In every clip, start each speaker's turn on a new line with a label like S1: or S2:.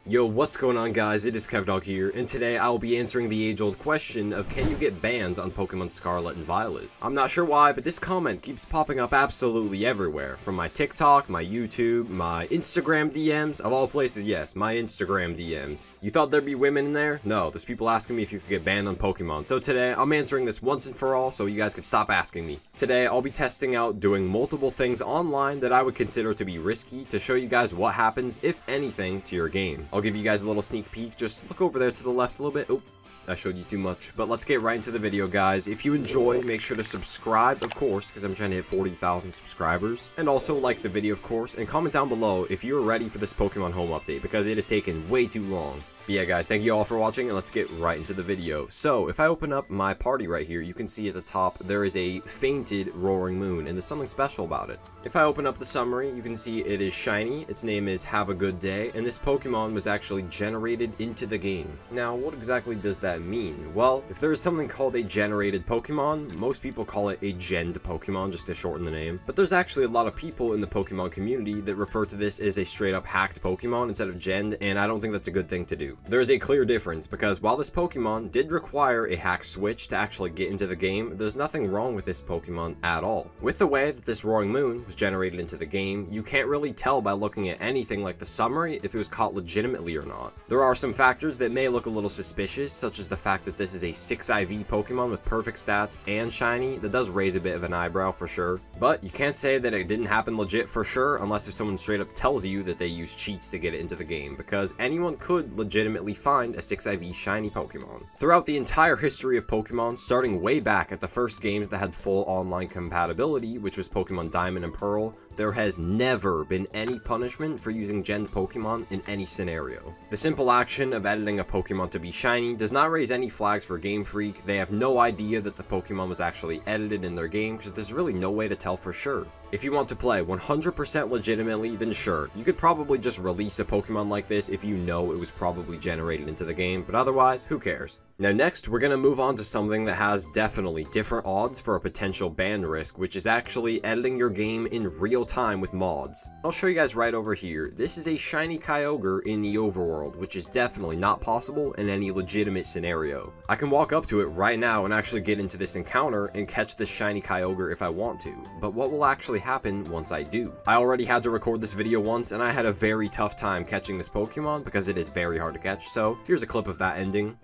S1: Yo, what's going on guys, it is KevDog here, and today I will be answering the age-old question of can you get banned on Pokemon Scarlet and Violet? I'm not sure why, but this comment keeps popping up absolutely everywhere, from my TikTok, my YouTube, my Instagram DMs, of all places, yes, my Instagram DMs. You thought there'd be women in there? No, there's people asking me if you could get banned on Pokemon, so today I'm answering this once and for all so you guys can stop asking me. Today I'll be testing out doing multiple things online that I would consider to be risky to show you guys what happens, if anything, to your game. I'll give you guys a little sneak peek. Just look over there to the left a little bit. Oh, I showed you too much. But let's get right into the video, guys. If you enjoy, make sure to subscribe, of course, because I'm trying to hit 40,000 subscribers. And also like the video, of course, and comment down below if you're ready for this Pokemon Home update, because it has taken way too long. But yeah, guys, thank you all for watching, and let's get right into the video. So, if I open up my party right here, you can see at the top there is a fainted Roaring Moon, and there's something special about it. If I open up the summary, you can see it is shiny, its name is Have a Good Day, and this Pokemon was actually generated into the game. Now, what exactly does that mean? Well, if there is something called a generated Pokemon, most people call it a genned Pokemon, just to shorten the name. But there's actually a lot of people in the Pokemon community that refer to this as a straight up hacked Pokemon instead of genned, and I don't think that's a good thing to do. There is a clear difference, because while this Pokemon did require a hack switch to actually get into the game, there's nothing wrong with this Pokemon at all. With the way that this Roaring Moon was generated into the game, you can't really tell by looking at anything like the summary if it was caught legitimately or not. There are some factors that may look a little suspicious, such as the fact that this is a 6 IV Pokemon with perfect stats and shiny. That does raise a bit of an eyebrow for sure, but you can't say that it didn't happen legit for sure unless if someone straight up tells you that they use cheats to get it into the game, because anyone could legitimately find a 6 IV shiny Pokemon. Throughout the entire history of Pokemon, starting way back at the first games that had full online compatibility, which was Pokemon Diamond and Pearl, there has never been any punishment for using genned Pokemon in any scenario. The simple action of editing a Pokemon to be shiny does not raise any flags for Game Freak. They have no idea that the Pokemon was actually edited in their game, because there's really no way to tell for sure. If you want to play 100% legitimately, then sure, you could probably just release a Pokemon like this if you know it was probably generated into the game, but otherwise, who cares? Now next, we're going to move on to something that has definitely different odds for a potential ban risk, which is actually editing your game in real time with mods. I'll show you guys right over here. This is a shiny Kyogre in the overworld, which is definitely not possible in any legitimate scenario. I can walk up to it right now and actually get into this encounter and catch this shiny Kyogre if I want to, but what will actually happen once I do? I already had to record this video once, and I had a very tough time catching this Pokemon because it is very hard to catch, so here's a clip of that ending.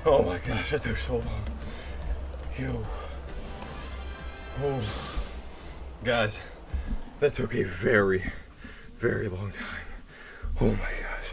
S2: Oh my gosh, that took so long. Yo. Oh. Guys, that took a very, very long time. Oh my gosh.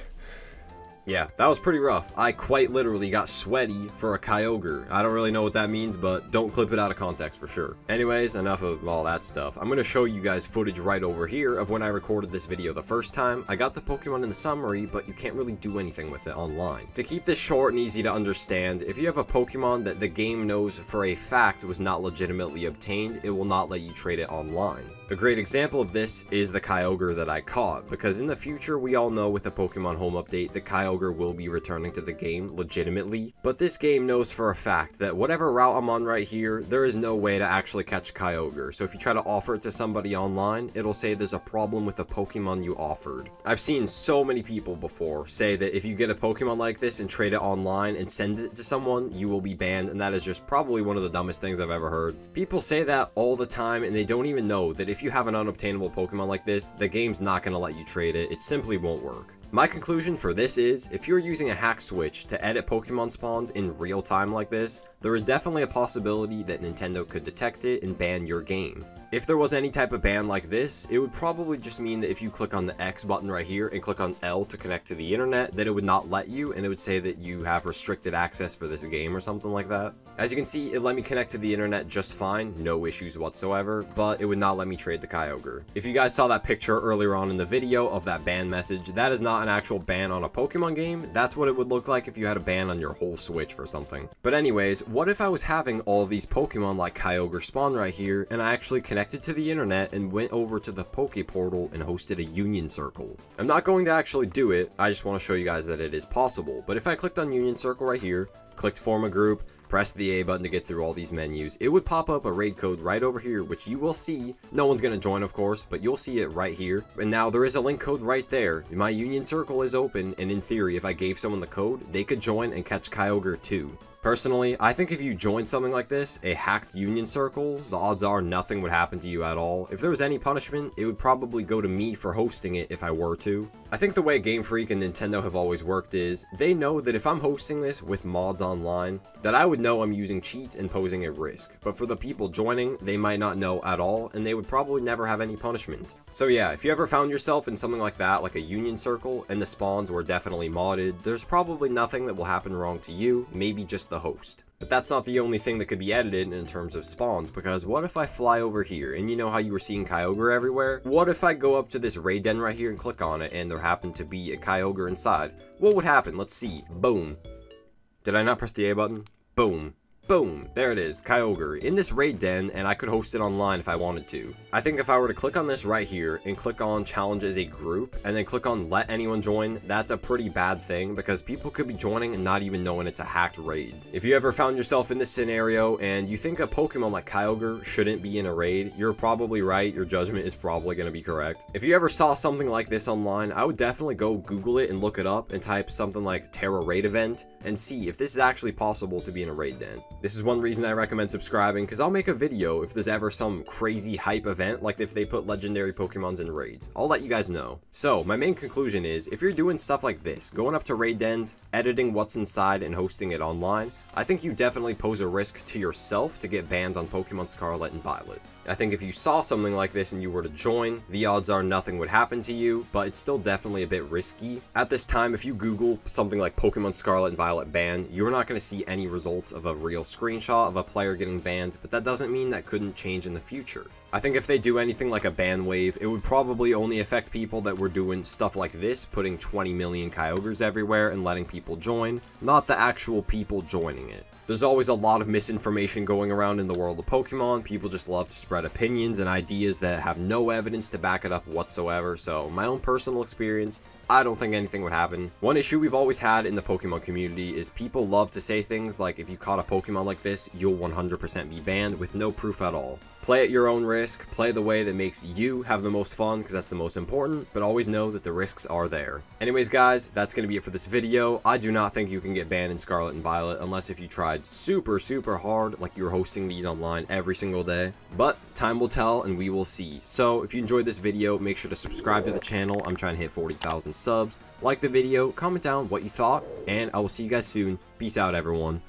S1: Yeah, that was pretty rough. I quite literally got sweaty for a Kyogre. I don't really know what that means, but don't clip it out of context for sure. Anyways, enough of all that stuff. I'm going to show you guys footage right over here of when I recorded this video the first time. I got the Pokemon in the summary, but you can't really do anything with it online. To keep this short and easy to understand, if you have a Pokemon that the game knows for a fact was not legitimately obtained, it will not let you trade it online. A great example of this is the Kyogre that I caught, because in the future we all know with the Pokemon Home update the Kyogre will be returning to the game legitimately, but this game knows for a fact that whatever route I'm on right here, there is no way to actually catch Kyogre. So if you try to offer it to somebody online, it'll say there's a problem with the Pokemon you offered. I've seen so many people before say that if you get a Pokemon like this and trade it online and send it to someone, you will be banned, and that is just probably one of the dumbest things I've ever heard. People say that all the time, and they don't even know that if you have an unobtainable Pokemon like this, the game's not going to let you trade it. It simply won't work. My conclusion for this is, if you're using a hack switch to edit Pokemon spawns in real time like this, there is definitely a possibility that Nintendo could detect it and ban your game. If there was any type of ban like this, it would probably just mean that if you click on the X button right here and click on L to connect to the internet, that it would not let you, and it would say that you have restricted access for this game or something like that. As you can see, it let me connect to the internet just fine, no issues whatsoever, but it would not let me trade the Kyogre. If you guys saw that picture earlier on in the video of that ban message, that is not an actual ban on a Pokemon game. That's what it would look like if you had a ban on your whole Switch for something. But anyways, what if I was having all of these Pokemon like Kyogre spawn right here, and I actually connected to the internet and went over to the Poke Portal and hosted a Union Circle? I'm not going to actually do it, I just want to show you guys that it is possible. But if I clicked on Union Circle right here, clicked form a group, press the A button to get through all these menus. It would pop up a raid code right over here, which you will see. No one's going to join, of course, but you'll see it right here. And now there is a link code right there. My Union Circle is open, and in theory, if I gave someone the code, they could join and catch Kyogre too. Personally, I think if you join something like this, a hacked Union Circle, the odds are nothing would happen to you at all. If there was any punishment, it would probably go to me for hosting it if I were to. I think the way Game Freak and Nintendo have always worked is, they know that if I'm hosting this with mods online, that I would know I'm using cheats and posing a risk. But for the people joining, they might not know at all, and they would probably never have any punishment. So yeah, if you ever found yourself in something like that, like a Union Circle, and the spawns were definitely modded, there's probably nothing that will happen wrong to you, maybe just the host. But that's not the only thing that could be edited in terms of spawns, because what if I fly over here, and you know how you were seeing Kyogre everywhere? What if I go up to this raid den right here and click on it, and there happened to be a Kyogre inside? What would happen? Let's see. Boom. Did I not press the A button? Boom. Boom, there it is, Kyogre, in this raid den, and I could host it online if I wanted to. I think if I were to click on this right here, and click on challenge as a group, and then click on let anyone join, that's a pretty bad thing, because people could be joining and not even knowing it's a hacked raid. If you ever found yourself in this scenario, and you think a Pokemon like Kyogre shouldn't be in a raid, you're probably right, your judgment is probably going to be correct. If you ever saw something like this online, I would definitely go Google it and look it up, and type something like Terra Raid Event, and see if this is actually possible to be in a raid den. This is one reason I recommend subscribing, because I'll make a video if there's ever some crazy hype event, like if they put legendary Pokemons in raids. I'll let you guys know. So, my main conclusion is, if you're doing stuff like this, going up to raid dens, editing what's inside and hosting it online, I think you definitely pose a risk to yourself to get banned on Pokemon Scarlet and Violet. I think if you saw something like this and you were to join, the odds are nothing would happen to you, but it's still definitely a bit risky. At this time, if you Google something like Pokemon Scarlet and Violet ban, you're not going to see any results of a real screenshot of a player getting banned, but that doesn't mean that couldn't change in the future. I think if they do anything like a ban wave, it would probably only affect people that were doing stuff like this, putting 20 million Kyogres everywhere and letting people join, not the actual people joining it. There's always a lot of misinformation going around in the world of Pokemon. People just love to spread opinions and ideas that have no evidence to back it up whatsoever, so my own personal experience, I don't think anything would happen. One issue we've always had in the Pokemon community is people love to say things like, if you caught a Pokemon like this, you'll 100% be banned with no proof at all. Play at your own risk, play the way that makes you have the most fun, because that's the most important, but always know that the risks are there. Anyways guys, that's going to be it for this video. I do not think you can get banned in Scarlet and Violet, unless if you tried super hard, like you were hosting these online every single day. But time will tell, and we will see. So if you enjoyed this video, make sure to subscribe to the channel. I'm trying to hit 40,000 subs. Like the video, comment down what you thought, and I will see you guys soon. Peace out, everyone.